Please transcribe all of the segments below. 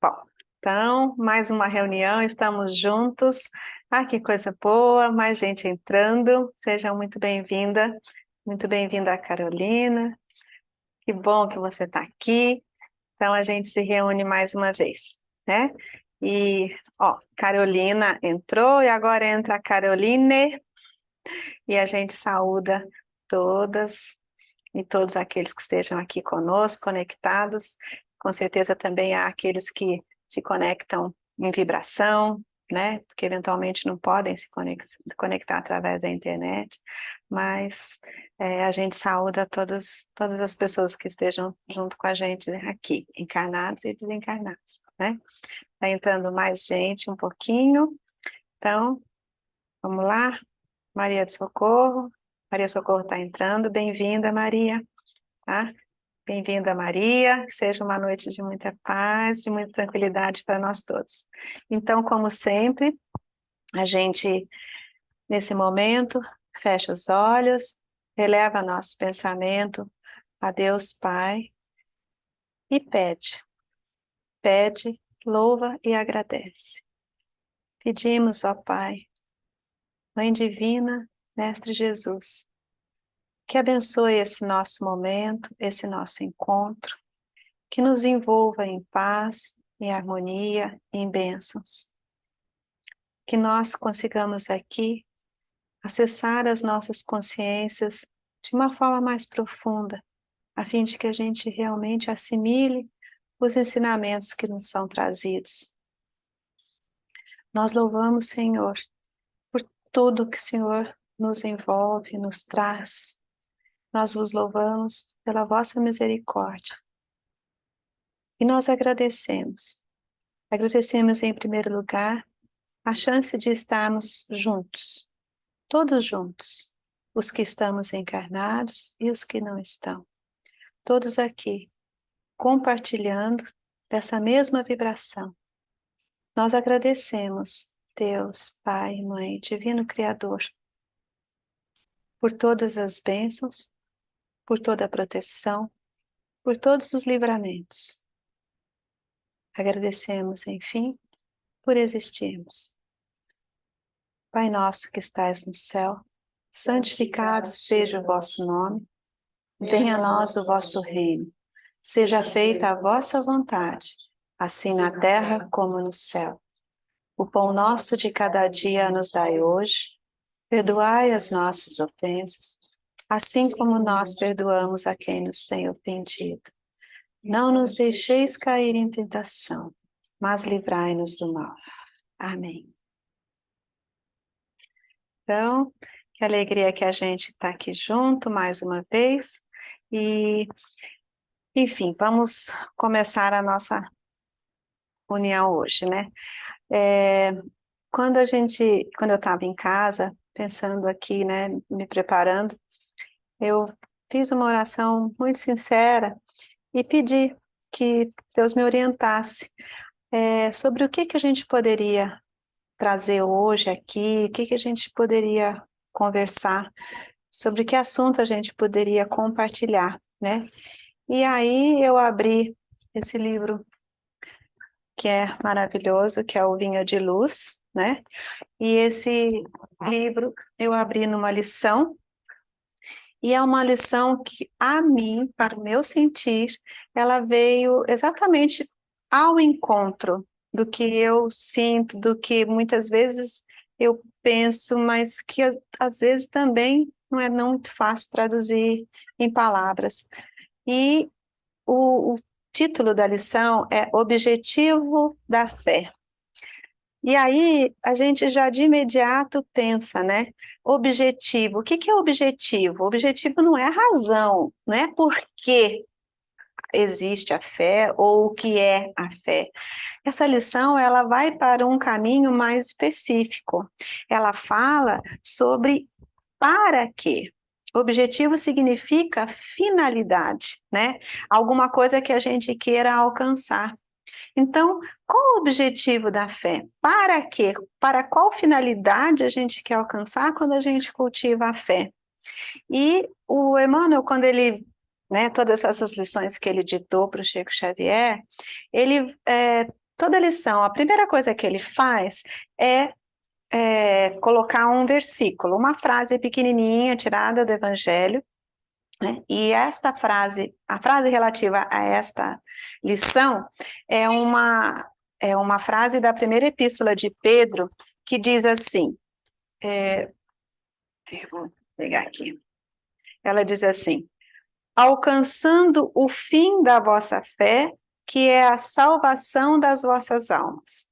Bom, então, mais uma reunião, estamos juntos. Ah, que coisa boa, mais gente entrando. Seja muito bem-vinda, Carolina. Que bom que você está aqui. Então, a gente se reúne mais uma vez, né? E, ó, Carolina entrou e agora entra a Caroline e a gente saúda todas e todos aqueles que estejam aqui conosco, conectados. Com certeza também há aqueles que se conectam em vibração, né? Porque eventualmente não podem se conectar através da internet, mas a gente saúda todas as pessoas que estejam junto com a gente aqui, encarnados e desencarnados, né? Tá entrando mais gente um pouquinho, então vamos lá. Maria do Socorro. Maria Socorro está entrando, bem-vinda, Maria, tá? Bem-vinda, Maria, que seja uma noite de muita paz, de muita tranquilidade para nós todos. Então, como sempre, a gente, nesse momento, fecha os olhos, eleva nosso pensamento a Deus Pai e pede, louva e agradece. Pedimos, ó Pai, Mãe Divina, Mestre Jesus, que abençoe esse nosso momento, esse nosso encontro, que nos envolva em paz, em harmonia, em bênçãos. Que nós consigamos aqui acessar as nossas consciências de uma forma mais profunda, a fim de que a gente realmente assimile os ensinamentos que nos são trazidos. Nós louvamos, Senhor, por tudo que o Senhor nos envolve, nos traz. Nós vos louvamos pela vossa misericórdia. E nós agradecemos. Agradecemos, em primeiro lugar, a chance de estarmos juntos, todos juntos, os que estamos encarnados e os que não estão, todos aqui, compartilhando dessa mesma vibração. Nós agradecemos, Deus, Pai, Mãe, Divino Criador, por todas as bênçãos, por toda a proteção, por todos os livramentos. Agradecemos, enfim, por existirmos. Pai nosso que estais no céu, santificado seja o vosso nome, venha a nós o vosso reino, seja feita a vossa vontade, assim na terra como no céu. O pão nosso de cada dia nos dai hoje, perdoai as nossas ofensas, assim como nós perdoamos a quem nos tem ofendido. Não nos deixeis cair em tentação, mas livrai-nos do mal. Amém. Então, que alegria que a gente está aqui junto mais uma vez. E, enfim, vamos começar a nossa união hoje, né? Quando eu estava em casa, pensando aqui, né, me preparando, eu fiz uma oração muito sincera e pedi que Deus me orientasse sobre o que a gente poderia trazer hoje aqui, o que a gente poderia conversar, sobre que assunto a gente poderia compartilhar, né? E aí eu abri esse livro que é maravilhoso, que é o Vinho de Luz, né? E esse livro eu abri numa lição, e é uma lição que, a mim, para o meu sentir, ela veio exatamente ao encontro do que eu sinto, do que muitas vezes eu penso, mas que às vezes também não muito fácil traduzir em palavras. E o título da lição é Objetivo da Fé. E aí a gente já de imediato pensa, né? Objetivo. O que é objetivo? Objetivo não é a razão, não é por que existe a fé ou o que é a fé. Essa lição ela vai para um caminho mais específico. Ela fala sobre para quê. Objetivo significa finalidade, né? Alguma coisa que a gente queira alcançar. Então, qual o objetivo da fé? Para quê? Para qual finalidade a gente quer alcançar quando a gente cultiva a fé? E o Emmanuel, quando ele, né, todas essas lições que ele ditou para o Chico Xavier, ele toda lição, a primeira coisa que ele faz é colocar um versículo, uma frase pequenininha tirada do Evangelho, né? E esta frase, a frase relativa a esta lição, é uma frase da primeira epístola de Pedro, que diz assim, eu vou pegar aqui, ela diz assim, alcançando o fim da vossa fé, que é a salvação das vossas almas.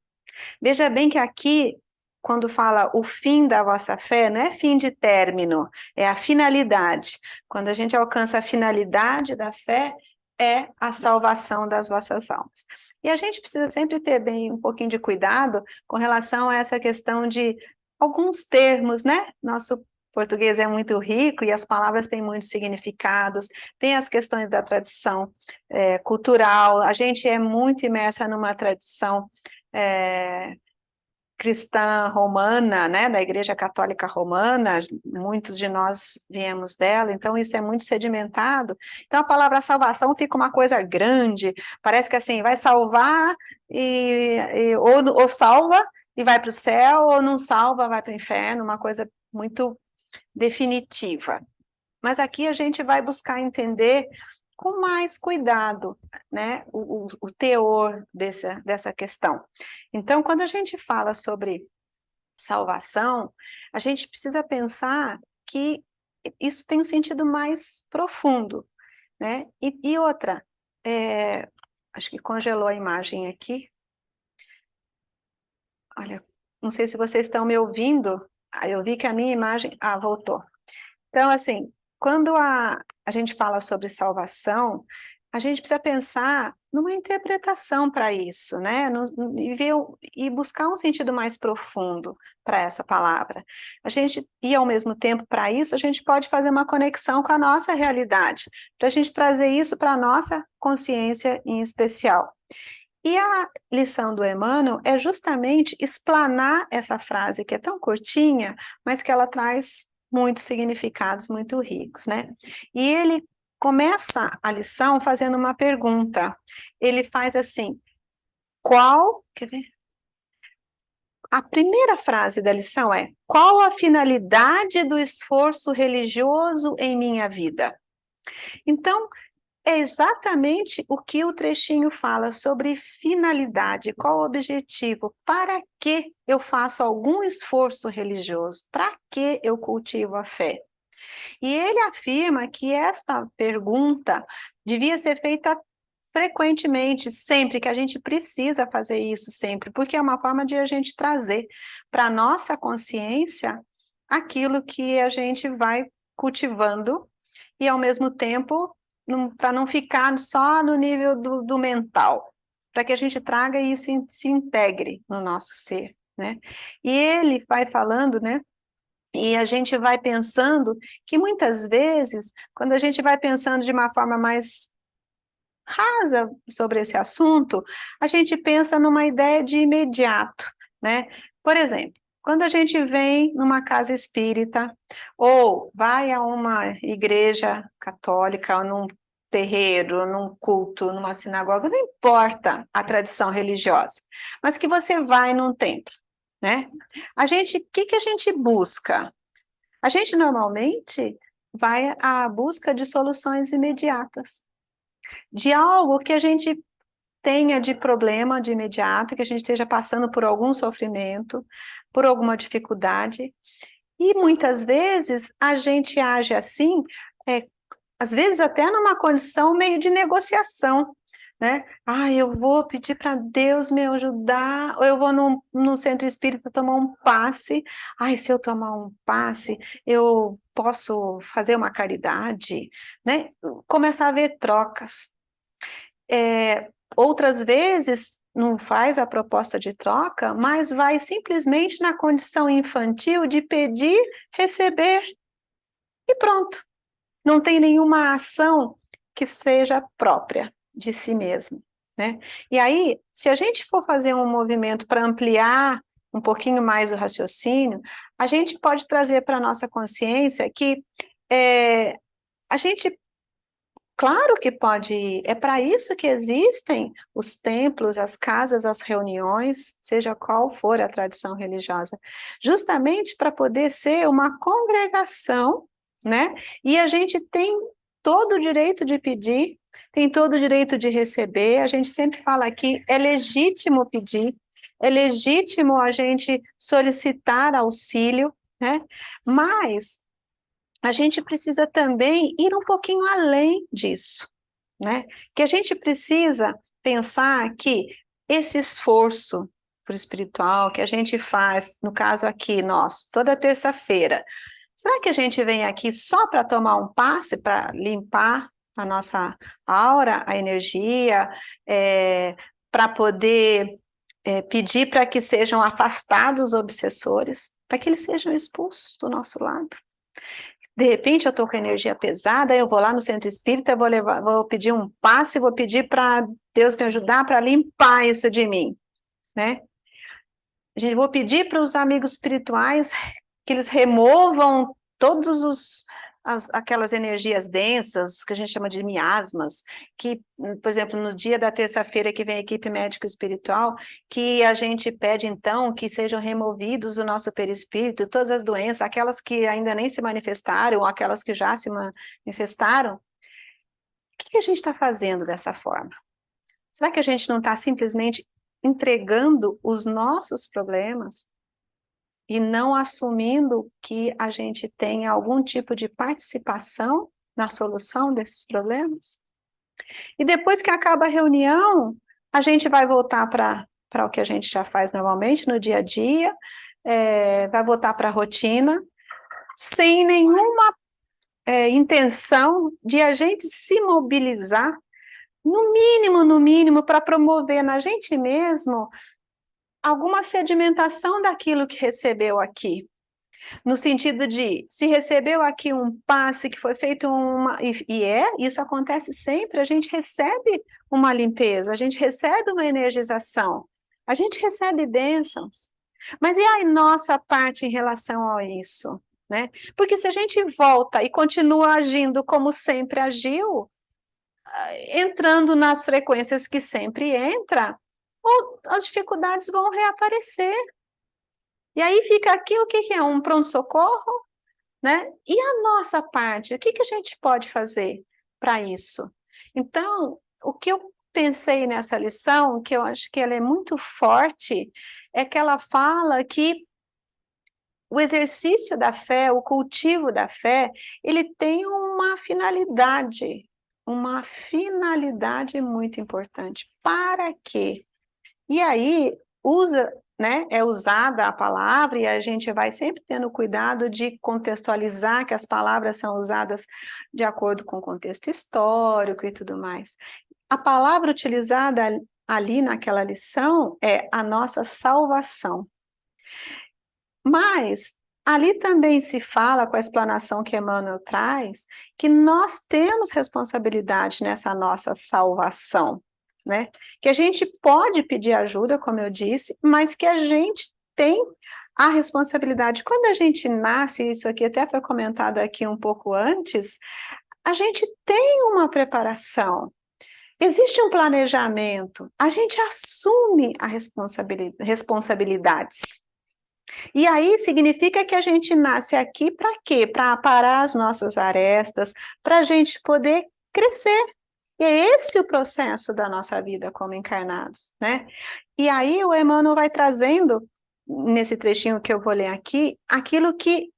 Veja bem que aqui, quando fala o fim da vossa fé, não é fim de término, é a finalidade. Quando a gente alcança a finalidade da fé, é a salvação das vossas almas. E a gente precisa sempre ter bem um pouquinho de cuidado com relação a essa questão de alguns termos, né? Nosso português é muito rico e as palavras têm muitos significados, tem as questões da tradição cultural, a gente é muito imersa numa tradição cristã romana, né, da Igreja Católica Romana, muitos de nós viemos dela, então isso é muito sedimentado. Então a palavra salvação fica uma coisa grande, parece que assim, vai salvar ou salva e vai para o céu, ou não salva, vai para o inferno, uma coisa muito definitiva. Mas aqui a gente vai buscar entender com mais cuidado, né, o teor dessa questão. Então, quando a gente fala sobre salvação, a gente precisa pensar que isso tem um sentido mais profundo, né? E outra, acho que congelou a imagem aqui. Olha, não sei se vocês estão me ouvindo. Eu vi que a minha imagem... voltou. Então, assim, quando a gente fala sobre salvação, a gente precisa pensar numa interpretação para isso, né? E buscar um sentido mais profundo para essa palavra. E ao mesmo tempo, para isso, a gente pode fazer uma conexão com a nossa realidade, para a gente trazer isso para a nossa consciência em especial. E a lição do Emmanuel é justamente explanar essa frase que é tão curtinha, mas que ela traz muitos significados muito ricos, né? E ele começa a lição fazendo uma pergunta. Ele faz assim, quer ver? A primeira frase da lição é, qual a finalidade do esforço religioso em minha vida? Então, é exatamente o que o trechinho fala sobre finalidade, qual o objetivo, para que eu faço algum esforço religioso, para que eu cultivo a fé. E ele afirma que esta pergunta devia ser feita frequentemente, sempre, que a gente precisa fazer isso sempre, porque é uma forma de a gente trazer para a nossa consciência aquilo que a gente vai cultivando e, ao mesmo tempo, para não ficar só no nível do mental, para que a gente traga isso e se integre no nosso ser, né? E ele vai falando, né? E a gente vai pensando que muitas vezes, quando a gente vai pensando de uma forma mais rasa sobre esse assunto, a gente pensa numa ideia de imediato, né? Por exemplo, quando a gente vem numa casa espírita, ou vai a uma igreja católica, ou num terreiro, num culto, numa sinagoga, não importa a tradição religiosa, mas que você vai num templo, né? O que a gente busca? A gente normalmente vai à busca de soluções imediatas, de algo que a gente tenha de problema de imediato, que a gente esteja passando por algum sofrimento, por alguma dificuldade, e muitas vezes a gente age assim, às vezes até numa condição meio de negociação, né? Eu vou pedir para Deus me ajudar, ou eu vou no centro espírita tomar um passe. Se eu tomar um passe, eu posso fazer uma caridade, né? Começar a haver trocas. Outras vezes não faz a proposta de troca, mas vai simplesmente na condição infantil de pedir, receber e pronto. Não tem nenhuma ação que seja própria de si mesmo, né? E aí, se a gente for fazer um movimento para ampliar um pouquinho mais o raciocínio, a gente pode trazer para a nossa consciência que a gente Claro que pode ir. É para isso que existem os templos, as casas, as reuniões, seja qual for a tradição religiosa, justamente para poder ser uma congregação, né? E a gente tem todo o direito de pedir, tem todo o direito de receber. A gente sempre fala aqui, é legítimo pedir, é legítimo a gente solicitar auxílio, né? Mas a gente precisa também ir um pouquinho além disso, né? Que a gente precisa pensar que esse esforço pro espiritual que a gente faz, no caso aqui, nós, toda terça-feira, será que a gente vem aqui só para tomar um passe, para limpar a nossa aura, a energia, para poder pedir para que sejam afastados os obsessores, para que eles sejam expulsos do nosso lado? De repente eu estou com energia pesada, eu vou lá no centro espírita, vou pedir um passe, vou pedir para Deus me ajudar para limpar isso de mim, né? Vou pedir para os amigos espirituais que eles removam aquelas energias densas, que a gente chama de miasmas, que, por exemplo, no dia da terça-feira que vem a equipe médica espiritual, que a gente pede, então, que sejam removidos do nosso perispírito, todas as doenças, aquelas que ainda nem se manifestaram, ou aquelas que já se manifestaram. O que a gente está fazendo dessa forma? Será que a gente não está simplesmente entregando os nossos problemas e não assumindo que a gente tem algum tipo de participação na solução desses problemas? E depois que acaba a reunião, a gente vai voltar para o que a gente já faz normalmente no dia a dia, vai voltar para a rotina, sem nenhuma intenção de a gente se mobilizar, no mínimo, para promover na gente mesmo alguma sedimentação daquilo que recebeu aqui. No sentido de, se recebeu aqui um passe que foi feito isso acontece sempre, a gente recebe uma limpeza, a gente recebe uma energização, a gente recebe bênçãos. Mas e a nossa parte em relação a isso, né? Porque se a gente volta e continua agindo como sempre agiu, entrando nas frequências que sempre entra, as dificuldades vão reaparecer. E aí fica aqui o que é um pronto-socorro, né? E a nossa parte, o que a gente pode fazer para isso? Então, o que eu pensei nessa lição, que eu acho que ela é muito forte, é que ela fala que o exercício da fé, o cultivo da fé, ele tem uma finalidade muito importante. Para quê? E aí, né, é usada a palavra e a gente vai sempre tendo cuidado de contextualizar que as palavras são usadas de acordo com o contexto histórico e tudo mais. A palavra utilizada ali naquela lição é a nossa salvação. Mas ali também se fala, com a explanação que Emmanuel traz, que nós temos responsabilidade nessa nossa salvação, né? Que a gente pode pedir ajuda, como eu disse, mas que a gente tem a responsabilidade. Quando a gente nasce, isso aqui até foi comentado aqui um pouco antes, a gente tem uma preparação, existe um planejamento, a gente assume a responsabilidades. E aí significa que a gente nasce aqui para quê? Para aparar as nossas arestas, para a gente poder crescer. E é esse o processo da nossa vida como encarnados, né? E aí o Emmanuel vai trazendo, nesse trechinho que eu vou ler aqui, aquilo que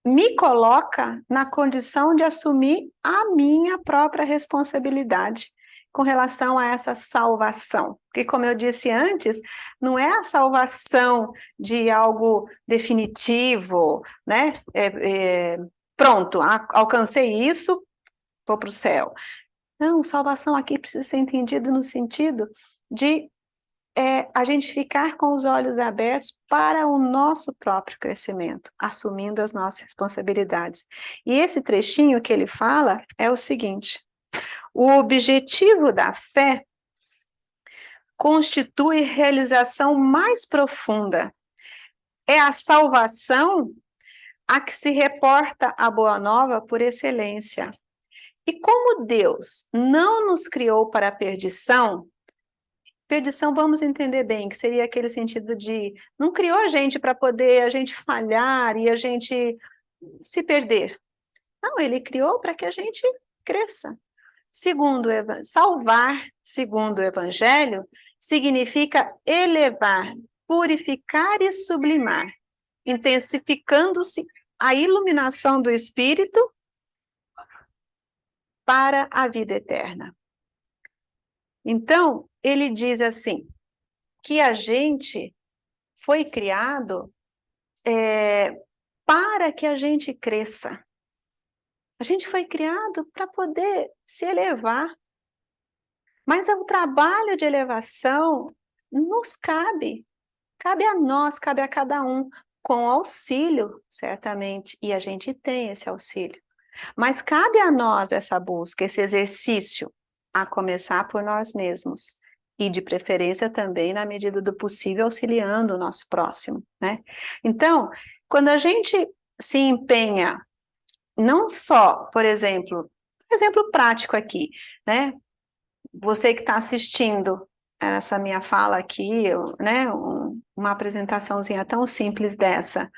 me coloca na condição de assumir a minha própria responsabilidade com relação a essa salvação. Porque, como eu disse antes, não é a salvação de algo definitivo, né? Pronto, alcancei isso, vou para o céu. Não, salvação aqui precisa ser entendido no sentido de a gente ficar com os olhos abertos para o nosso próprio crescimento, assumindo as nossas responsabilidades. E esse trechinho que ele fala é o seguinte: o objetivo da fé constitui realização mais profunda. É a salvação a que se reporta a Boa Nova por excelência. E como Deus não nos criou para a perdição, perdição vamos entender bem, que seria aquele sentido de não criou a gente para poder a gente falhar e a gente se perder. Não, ele criou para que a gente cresça. Salvar, segundo o Evangelho, significa elevar, purificar e sublimar, intensificando-se a iluminação do Espírito para a vida eterna. Então, ele diz assim, que a gente foi criado para que a gente cresça. A gente foi criado para poder se elevar. Mas o trabalho de elevação nos cabe a nós, cabe a cada um, com auxílio, certamente, e a gente tem esse auxílio. Mas cabe a nós essa busca, esse exercício, a começar por nós mesmos. E de preferência também, na medida do possível, auxiliando o nosso próximo, né? Então, quando a gente se empenha, não só, por exemplo, exemplo prático aqui, né? Você que está assistindo essa minha fala aqui, né? Uma apresentaçãozinha tão simples dessa,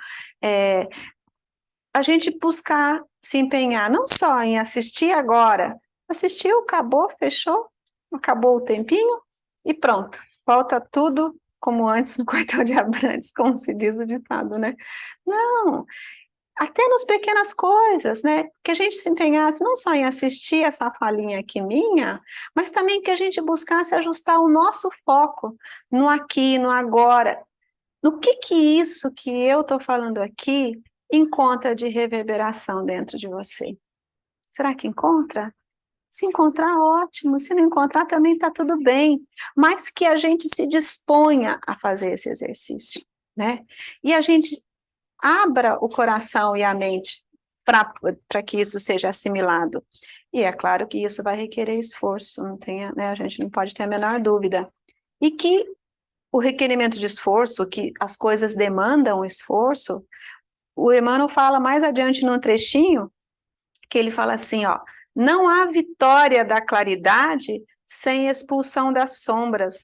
a gente buscar se empenhar não só em assistir agora, assistiu, acabou, fechou, acabou o tempinho e pronto, volta tudo como antes no quartel de Abrantes, como se diz o ditado, né? Não, até nas pequenas coisas, né? Que a gente se empenhasse não só em assistir essa falinha aqui minha, mas também que a gente buscasse ajustar o nosso foco no aqui, no agora. No que isso que eu estou falando aqui encontra de reverberação dentro de você? Será que encontra? Se encontrar, ótimo. Se não encontrar, também está tudo bem. Mas que a gente se disponha a fazer esse exercício, né? E a gente abra o coração e a mente para que isso seja assimilado. E é claro que isso vai requerer esforço, não tenha, né, a gente não pode ter a menor dúvida. E que o requerimento de esforço, que as coisas demandam esforço, o Emmanuel fala mais adiante num trechinho, que ele fala assim, ó, não há vitória da claridade sem expulsão das sombras,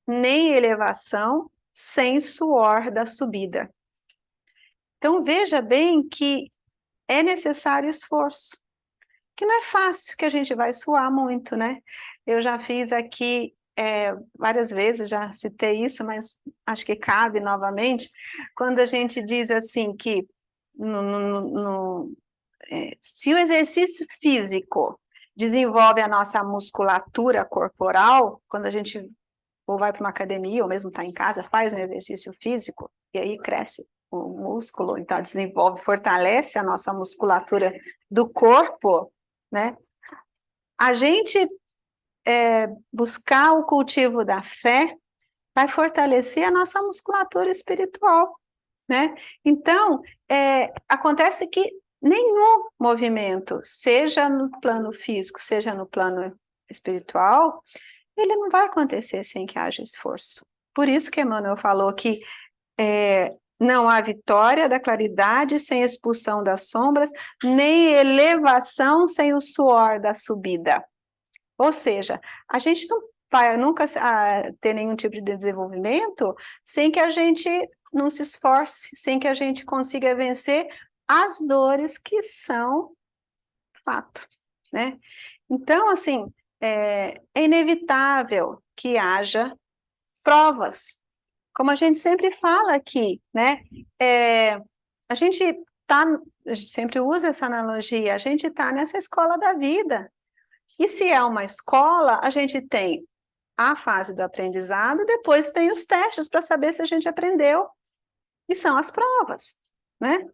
nem elevação sem suor da subida. Então veja bem que é necessário esforço, que não é fácil, que a gente vai suar muito, né? Eu já fiz aqui várias vezes, já citei isso, mas acho que cabe novamente, quando a gente diz assim que se o exercício físico desenvolve a nossa musculatura corporal, quando a gente ou vai para uma academia, ou mesmo está em casa, faz um exercício físico, e aí cresce o músculo, então desenvolve, fortalece a nossa musculatura do corpo, né? A gente buscar o cultivo da fé vai fortalecer a nossa musculatura espiritual, né? Então, acontece que nenhum movimento, seja no plano físico, seja no plano espiritual, ele não vai acontecer sem que haja esforço. Por isso que Emmanuel falou que não há vitória da claridade sem expulsão das sombras, nem elevação sem o suor da subida. Ou seja, a gente não vai nunca ter nenhum tipo de desenvolvimento sem que a gente não se esforce, sem que a gente consiga vencer as dores que são fato, né? Então, assim, é inevitável que haja provas, como a gente sempre fala aqui, né? A gente sempre usa essa analogia, a gente está nessa escola da vida. E se é uma escola, a gente tem a fase do aprendizado, depois tem os testes para saber se a gente aprendeu. E são as provas, né?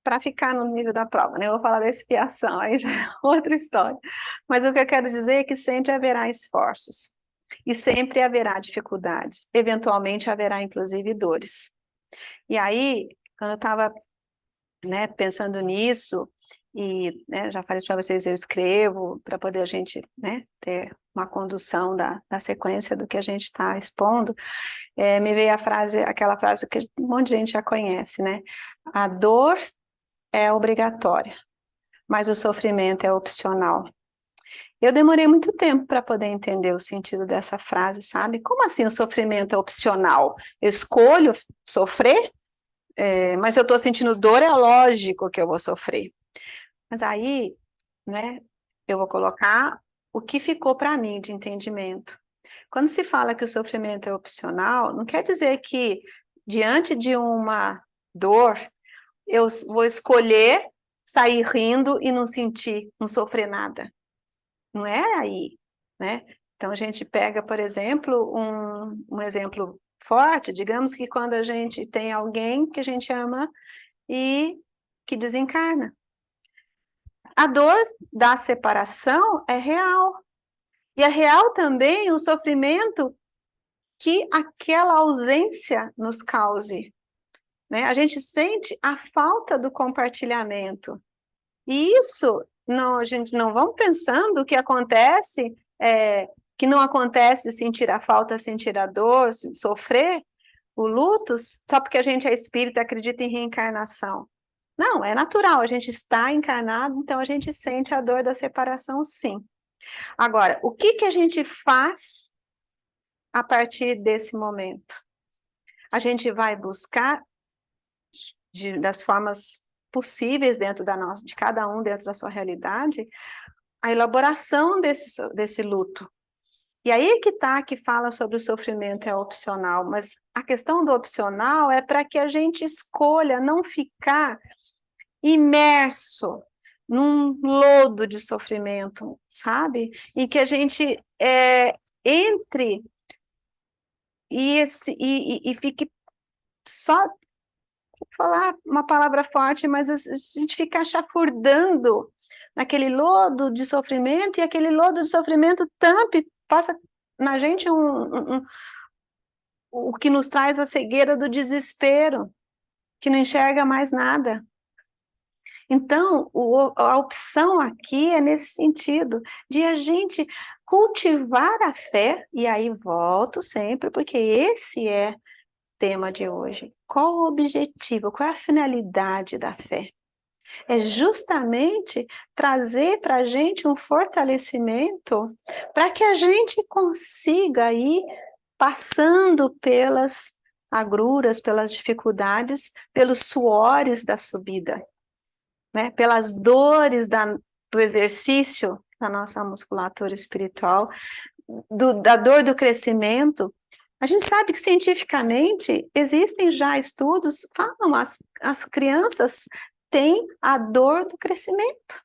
Para ficar no nível da prova, né? Eu vou falar da expiação, aí já é outra história. Mas o que eu quero dizer é que sempre haverá esforços. E sempre haverá dificuldades. Eventualmente haverá, inclusive, dores. E aí, quando eu estava pensando nisso, e já falei para vocês, eu escrevo para poder a gente ter uma condução da sequência do que a gente está expondo, me veio aquela frase que um monte de gente já conhece, né? A dor é obrigatória, mas o sofrimento é opcional. Eu demorei muito tempo para poder entender o sentido dessa frase, sabe? Como assim o sofrimento é opcional? Eu escolho sofrer, mas eu estou sentindo dor, é lógico que eu vou sofrer. Mas aí, né, eu vou colocar o que ficou para mim de entendimento. Quando se fala que o sofrimento é opcional, não quer dizer que diante de uma dor, eu vou escolher sair rindo e não sentir, não sofrer nada. Não é aí, né? Então a gente pega, por exemplo, um exemplo forte, digamos que quando a gente tem alguém que a gente ama e que desencarna. A dor da separação é real. E é real também o sofrimento que aquela ausência nos cause, né? A gente sente a falta do compartilhamento. E isso, não, a gente não vamos pensando que acontece, que não acontece sentir a falta, sentir a dor, sofrer o luto, só porque a gente é espírita, acredita em reencarnação. Não, é natural, a gente está encarnado, então a gente sente a dor da separação, sim. Agora, o que que a gente faz a partir desse momento? A gente vai buscar das formas possíveis dentro da nossa, de cada um dentro da sua realidade, a elaboração desse luto. E aí que tá, que fala sobre o sofrimento é opcional, mas a questão do opcional é para que a gente escolha não ficar imerso num lodo de sofrimento, sabe? E que a gente entre e fique só, vou falar uma palavra forte, mas a gente fica chafurdando naquele lodo de sofrimento, e aquele lodo de sofrimento tampe, passa na gente o que nos traz a cegueira do desespero, que não enxerga mais nada. Então, a opção aqui é nesse sentido, de a gente cultivar a fé, e aí volto sempre, porque esse é o tema de hoje. Qual o objetivo, qual é a finalidade da fé? É justamente trazer para a gente um fortalecimento para que a gente consiga ir passando pelas agruras, pelas dificuldades, pelos suores da subida, né? Pelas dores do exercício da nossa musculatura espiritual, da dor do crescimento. A gente sabe que cientificamente existem já estudos que falam as crianças têm a dor do crescimento,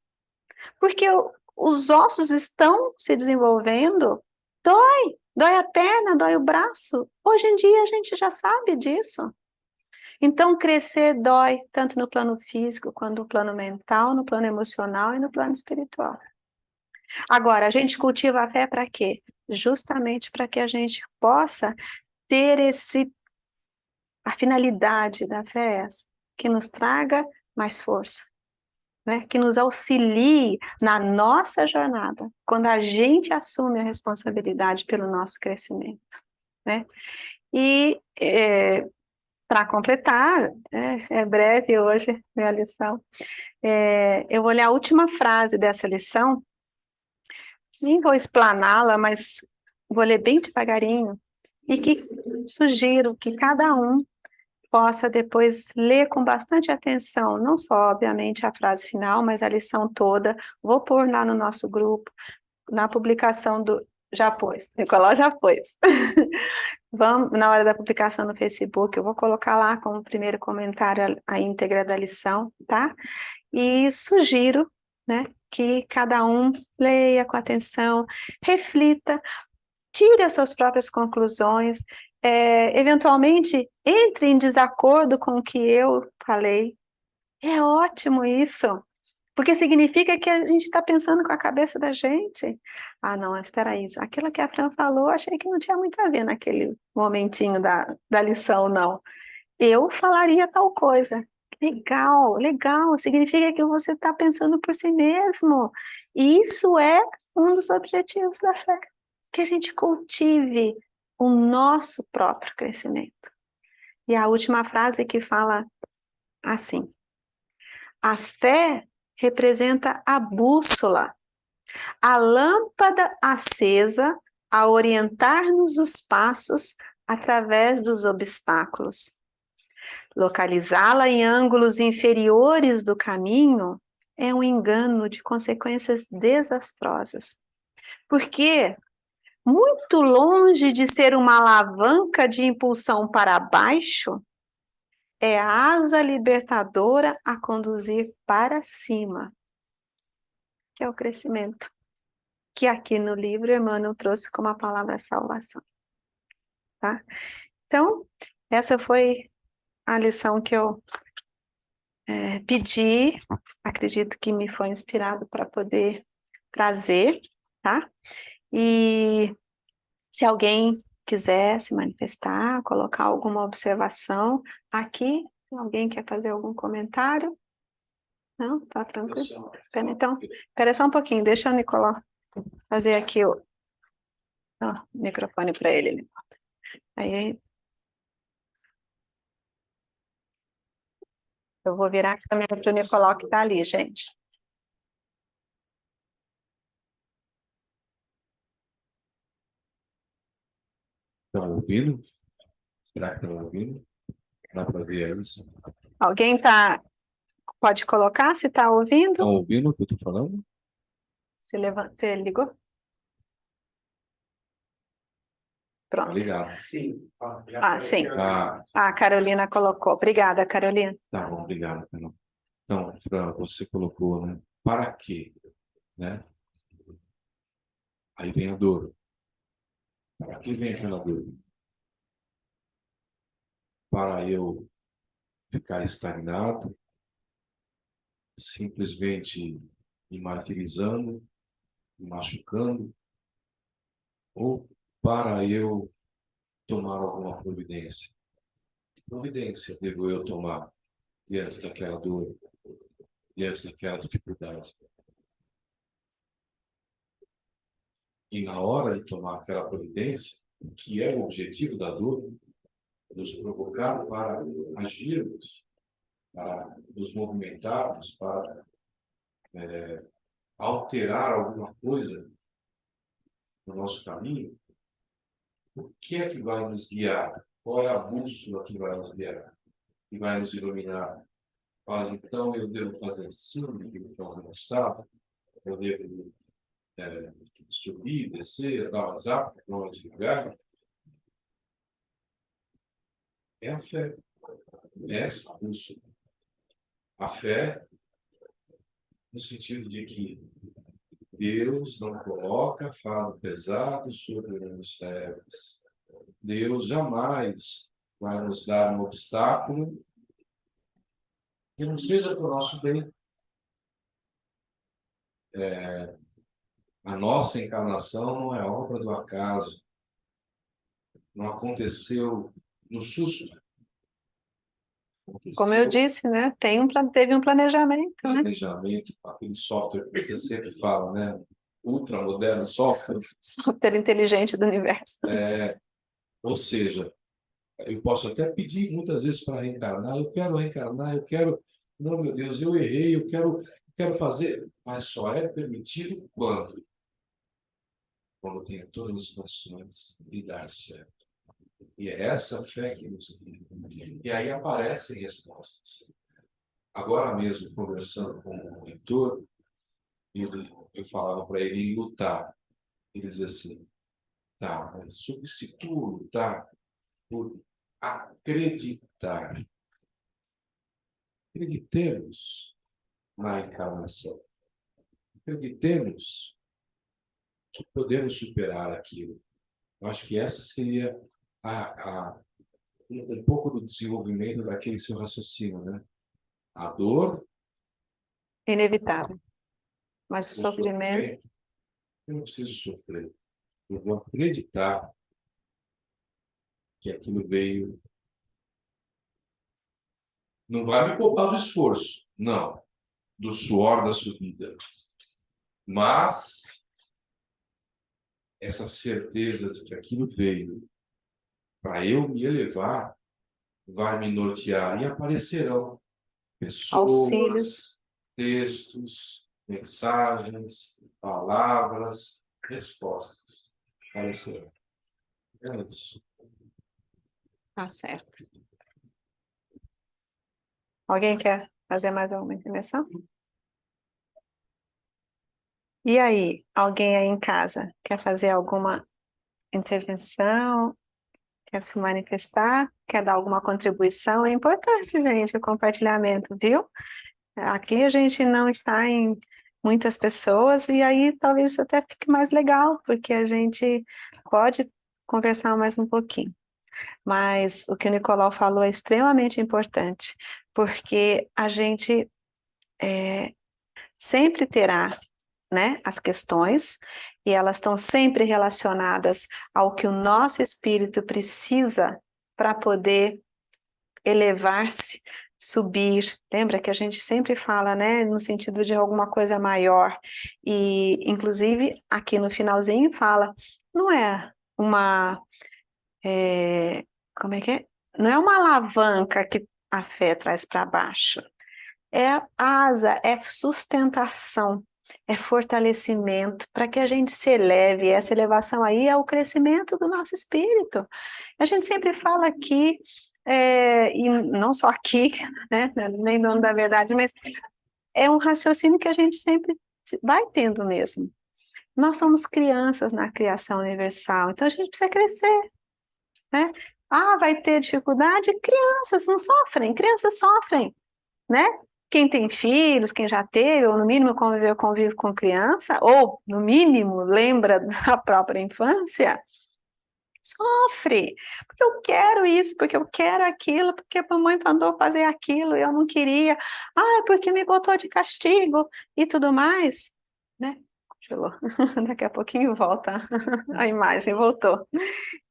porque os ossos estão se desenvolvendo, dói a perna, dói o braço. Hoje em dia a gente já sabe disso. Então, crescer dói, tanto no plano físico, quanto no plano mental, no plano emocional e no plano espiritual. Agora, a gente cultiva a fé para quê? Justamente para que a gente possa ter a finalidade da fé é essa, que nos traga mais força, né? Que nos auxilie na nossa jornada, quando a gente assume a responsabilidade pelo nosso crescimento, né? E para completar, é breve hoje minha lição, eu vou ler a última frase dessa lição, nem vou explaná-la, mas vou ler bem devagarinho, e que sugiro que cada um possa depois ler com bastante atenção, não só, obviamente, a frase final, mas a lição toda. Vou pôr lá no nosso grupo, na publicação do... Já pôs, Nicolau já pôs. Vamos, na hora da publicação no Facebook, eu vou colocar lá como primeiro comentário a íntegra da lição, tá? E sugiro, né, que cada um leia com atenção, reflita, tire as suas próprias conclusões, eventualmente entre em desacordo com o que eu falei. É ótimo isso, porque significa que a gente está pensando com a cabeça da gente. Ah, não, espera aí, aquilo que a Fran falou, achei que não tinha muito a ver naquele momentinho da lição, não. Eu falaria tal coisa. Legal, legal, significa que você está pensando por si mesmo. E isso é um dos objetivos da fé, que a gente cultive o nosso próprio crescimento. E a última frase que fala assim: a fé representa a bússola a lâmpada acesa a orientar-nos os passos através dos obstáculos. Localizá-la em ângulos inferiores do caminho é um engano de consequências desastrosas. Porque, muito longe de ser uma alavanca de impulsão para baixo, é a asa libertadora a conduzir para cima, que é o crescimento, que aqui no livro Emmanuel trouxe como a palavra salvação. Tá? Então, essa foi a lição que eu pedi, acredito que me foi inspirado para poder trazer, tá? E se alguém quiser se manifestar, colocar alguma observação aqui, alguém quer fazer algum comentário? Não? Tá tranquilo? Espera só um pouquinho, deixa o Nicolau fazer aqui o microfone para ele. Aí eu vou virar a câmera para o Nicolau que está ali, gente. Estão ouvindo? Será que estão ouvindo? Dá para ver isso? Alguém pode colocar se está ouvindo? Estão ouvindo o que eu estou falando? Você ligou? Tá Pronto. ligado? Sim. Sim. Ah, A Carolina colocou. Obrigada, Carolina. tá bom, obrigado, Carol. Então, Fran, você colocou, né? Para quê? Né? Aí vem a dor. Para que vem aquela dor? Para eu ficar estagnado, simplesmente me martirizando, me machucando, ou para eu tomar alguma providência? Que providência devo eu tomar diante daquela dor, diante daquela dificuldade? E na hora de tomar aquela providência, que é o objetivo da dor, nos provocar para agirmos, para nos movimentarmos, para alterar alguma coisa no nosso caminho, o que é que vai nos guiar? Qual é a bússola que vai nos guiar? Que vai nos iluminar? Mas então eu devo fazer assim, eu devo fazer assado, eu devo subir, descer, dar WhatsApp, para onde lugar. É a fé. É essa a bússola. A fé no sentido de que Deus não coloca fardo pesado sobre os leves. Deus jamais vai nos dar um obstáculo que não seja para o nosso bem. A nossa encarnação não é obra do acaso. Não aconteceu no susto. Como eu disse, né? Teve um planejamento, né? Planejamento, aquele software que você sempre fala, né? Ultramoderno software. Software inteligente do universo. Ou seja, eu posso até pedir muitas vezes para reencarnar, eu quero reencarnar, eu quero, não, meu Deus, eu errei, eu quero fazer, mas só é permitido quando? Quando tem todas as condições de dar certo. E é essa fé que nos guia. E aí aparecem respostas. Agora mesmo, conversando com o leitor, eu falava para ele lutar. Ele dizia assim, tá, mas substituo lutar por acreditar. Acreditemos na encarnação. Acreditemos que podemos superar aquilo. Eu acho que essa seria um pouco do desenvolvimento daquele seu raciocínio, né? A dor, Inevitável. Mas o sofrimento... eu não preciso sofrer. Eu vou acreditar que aquilo veio. Não vai me poupar do esforço, não, do suor da subida. Mas essa certeza de que aquilo veio para eu me elevar vai me nortear e aparecerão pessoas, Auxílios. textos, mensagens, palavras, respostas. Aparecerão. É isso. Tá certo. Alguém quer fazer mais alguma intervenção? E aí, alguém aí em casa quer fazer alguma intervenção? Quer se manifestar? Quer dar alguma contribuição? É importante, gente, o compartilhamento, viu? Aqui a gente não está em muitas pessoas e aí talvez até fique mais legal, porque a gente pode conversar mais um pouquinho. Mas o que o Nicolau falou é extremamente importante, porque a gente sempre terá, né, as questões, e elas estão sempre relacionadas ao que o nosso espírito precisa para poder elevar-se, subir. Lembra que a gente sempre fala, né, no sentido de alguma coisa maior. E, inclusive, aqui no finalzinho fala, não é uma, como é que é? Não é uma alavanca que a fé traz para baixo. É asa, é sustentação, é fortalecimento para que a gente se eleve. Essa elevação aí é o crescimento do nosso espírito. A gente sempre fala aqui, e não só aqui, né, nem dono da verdade, mas é um raciocínio que a gente sempre vai tendo mesmo. Nós somos crianças na criação universal, então a gente precisa crescer, né? Ah, vai ter dificuldade? Crianças não sofrem, crianças sofrem, né? Quem tem filhos, quem já teve, ou no mínimo convive com criança, ou no mínimo lembra da própria infância, sofre, porque eu quero isso, porque eu quero aquilo, porque a mamãe mandou fazer aquilo, eu não queria, porque me botou de castigo e tudo mais, né? Congelou. Daqui a pouquinho volta, a imagem voltou.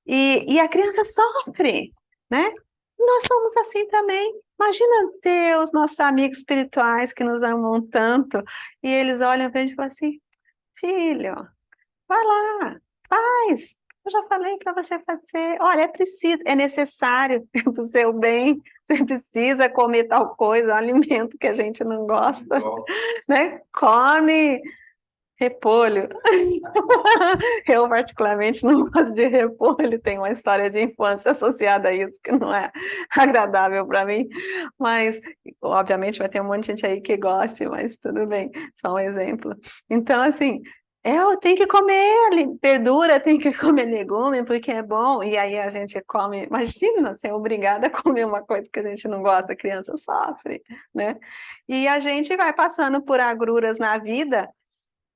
E a criança sofre, né? Nós somos assim também. Imagina ter os nossos amigos espirituais que nos amam tanto, e eles olham para a gente e falam assim: filho, vai lá, faz. Eu já falei para você fazer. Olha, é preciso, é necessário para o seu bem. Você precisa comer tal coisa, um alimento que a gente não gosta, né? Come repolho. Eu, particularmente, não gosto de repolho, tem uma história de infância associada a isso que não é agradável para mim, mas, obviamente, vai ter um monte de gente aí que goste, mas tudo bem, só um exemplo. Então, assim, eu tenho que comer verdura, tenho que comer legume, porque é bom, e aí a gente come, imagina, ser obrigada a comer uma coisa que a gente não gosta, a criança sofre, né? E a gente vai passando por agruras na vida,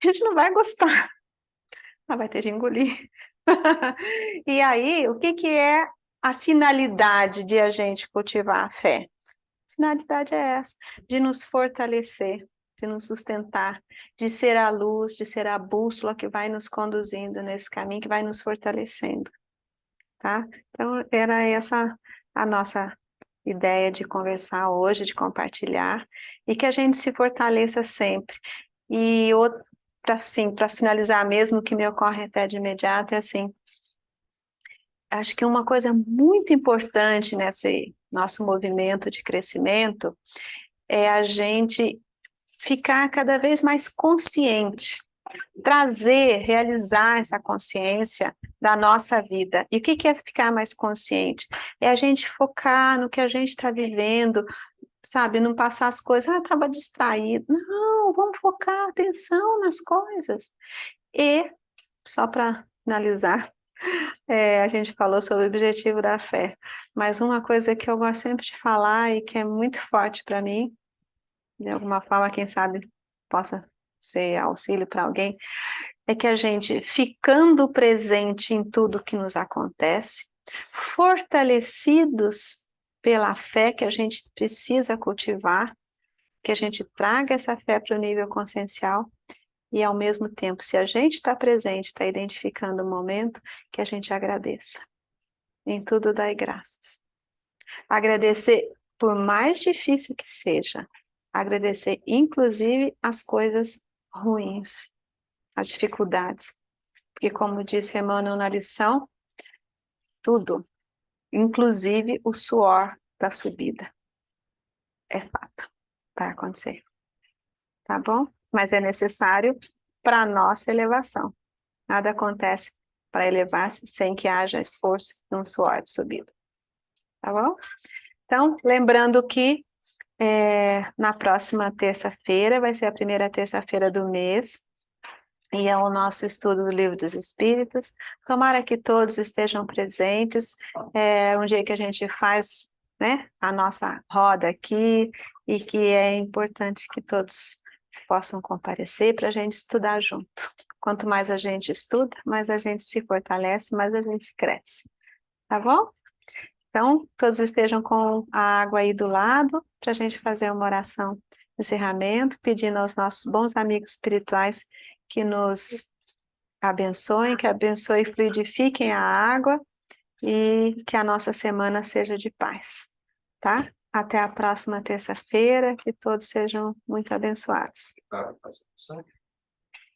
a gente não vai gostar, mas vai ter de engolir. E aí, o que que é a finalidade de a gente cultivar a fé? A finalidade é essa, de nos fortalecer, de nos sustentar, de ser a luz, de ser a bússola que vai nos conduzindo nesse caminho, que vai nos fortalecendo, tá? Então, era essa a nossa ideia de conversar hoje, de compartilhar, e que a gente se fortaleça sempre. E outra, assim, para finalizar mesmo, que me ocorre até de imediato, é assim, acho que uma coisa muito importante nesse nosso movimento de crescimento é a gente ficar cada vez mais consciente, trazer, realizar essa consciência da nossa vida. E o que é ficar mais consciente? É a gente focar no que a gente está vivendo, sabe? Não passar as coisas, estava distraído. Não, vamos focar atenção nas coisas. E, só para finalizar, a gente falou sobre o objetivo da fé, mas uma coisa que eu gosto sempre de falar e que é muito forte para mim, de alguma forma, quem sabe possa ser auxílio para alguém, é que a gente, ficando presente em tudo que nos acontece, fortalecidos pela fé que a gente precisa cultivar, que a gente traga essa fé para o nível consciencial, e ao mesmo tempo, se a gente está presente, está identificando o momento, que a gente agradeça. Em tudo dai graças. Agradecer por mais difícil que seja, agradecer inclusive as coisas ruins, as dificuldades. Porque como disse Emmanuel na lição, tudo, inclusive o suor da subida, é fato, vai acontecer. Tá bom? mas é necessário para a nossa elevação. Nada acontece para elevar-se sem que haja esforço e um suor de subida. Tá bom? Então, lembrando que na próxima terça-feira, vai ser a primeira terça-feira do mês, e é o nosso estudo do Livro dos Espíritos. Tomara que todos estejam presentes. É um dia que a gente faz, né, a nossa roda aqui, e que é importante que todos possam comparecer para a gente estudar junto. Quanto mais a gente estuda, mais a gente se fortalece, mais a gente cresce. Tá bom? Então, todos estejam com a água aí do lado, para a gente fazer uma oração de encerramento, pedindo aos nossos bons amigos espirituais que nos abençoem, que abençoem e fluidifiquem a água e que a nossa semana seja de paz, tá? Até a próxima terça-feira, que todos sejam muito abençoados.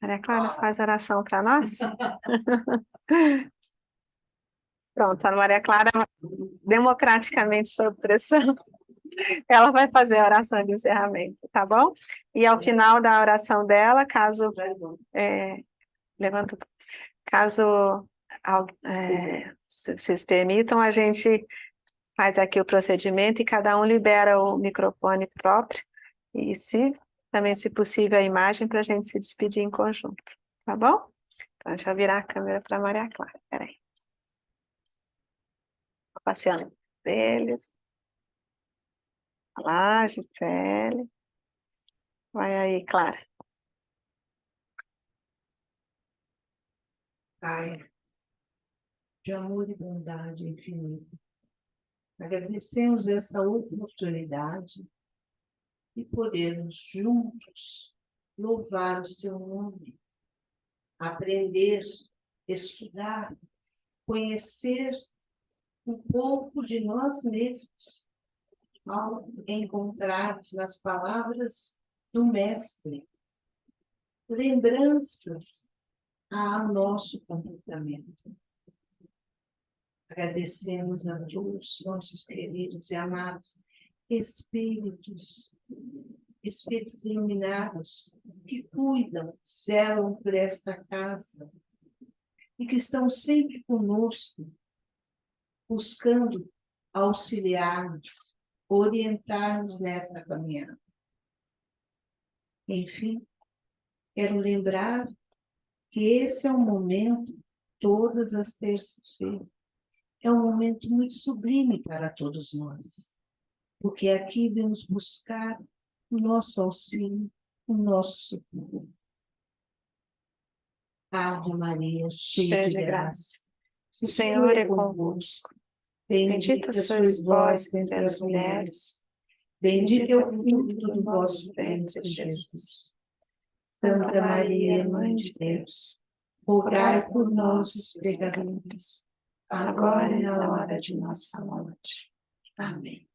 Maria Clara, faz oração para nós? Pronto, a Maria Clara, democraticamente sob pressão, ela vai fazer a oração de encerramento, tá bom? E ao final da oração dela, caso levanta, caso vocês permitam, a gente faz aqui o procedimento e cada um libera o microfone próprio e também, se possível, a imagem para a gente se despedir em conjunto, tá bom? Então, deixa eu virar a câmera para a Maria Clara, peraí. Passeando deles. Olá, Gisele. Vai aí, Clara. Pai, de amor e bondade infinita, agradecemos essa oportunidade de podermos juntos louvar o seu nome, aprender, estudar, conhecer um pouco de nós mesmos, ao encontrarmos nas palavras do Mestre lembranças a nosso comportamento. Agradecemos a todos nossos queridos e amados espíritos iluminados que cuidam, zelam por esta casa e que estão sempre conosco, buscando auxiliar-nos, orientar-nos nesta caminhada. Enfim, quero lembrar que esse é um momento, todas as terças-feiras, é um momento muito sublime para todos nós, porque aqui vamos buscar o nosso auxílio, o nosso socorro. Ave Maria, cheia de graça, o Senhor é convosco. Bendita sois vós entre as mulheres, bendito é o fruto do vosso ventre, Jesus. Santa Maria, Mãe de Deus, rogai por nós, os pecadores, agora e na hora de nossa morte. Amém.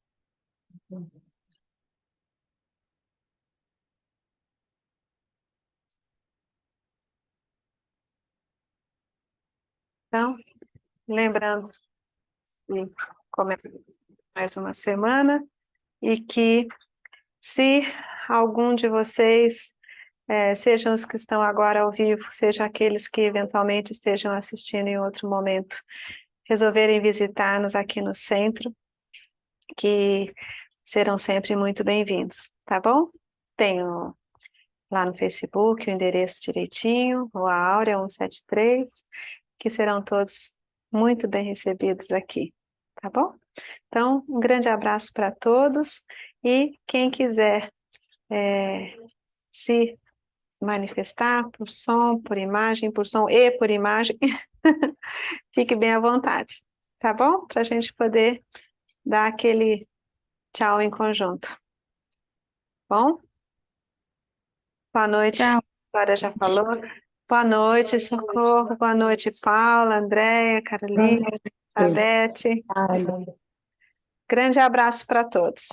Então, lembrando que começa mais uma semana e que, se algum de vocês, sejam os que estão agora ao vivo, sejam aqueles que eventualmente estejam assistindo em outro momento, resolverem visitar-nos aqui no centro, que serão sempre muito bem-vindos, tá bom? Tenho lá no Facebook o endereço direitinho, Rua Áurea 173, que serão todos muito bem recebidos aqui, tá bom? Então, um grande abraço para todos e quem quiser se manifestar por som, por imagem, por som e por imagem, fique bem à vontade, tá bom? Para a gente poder dar aquele tchau em conjunto. Bom? Boa noite, a Clara já falou. Boa noite, Socorro. Boa noite, Paula, Andréia, Carolina, Elizabeth. Grande abraço para todos.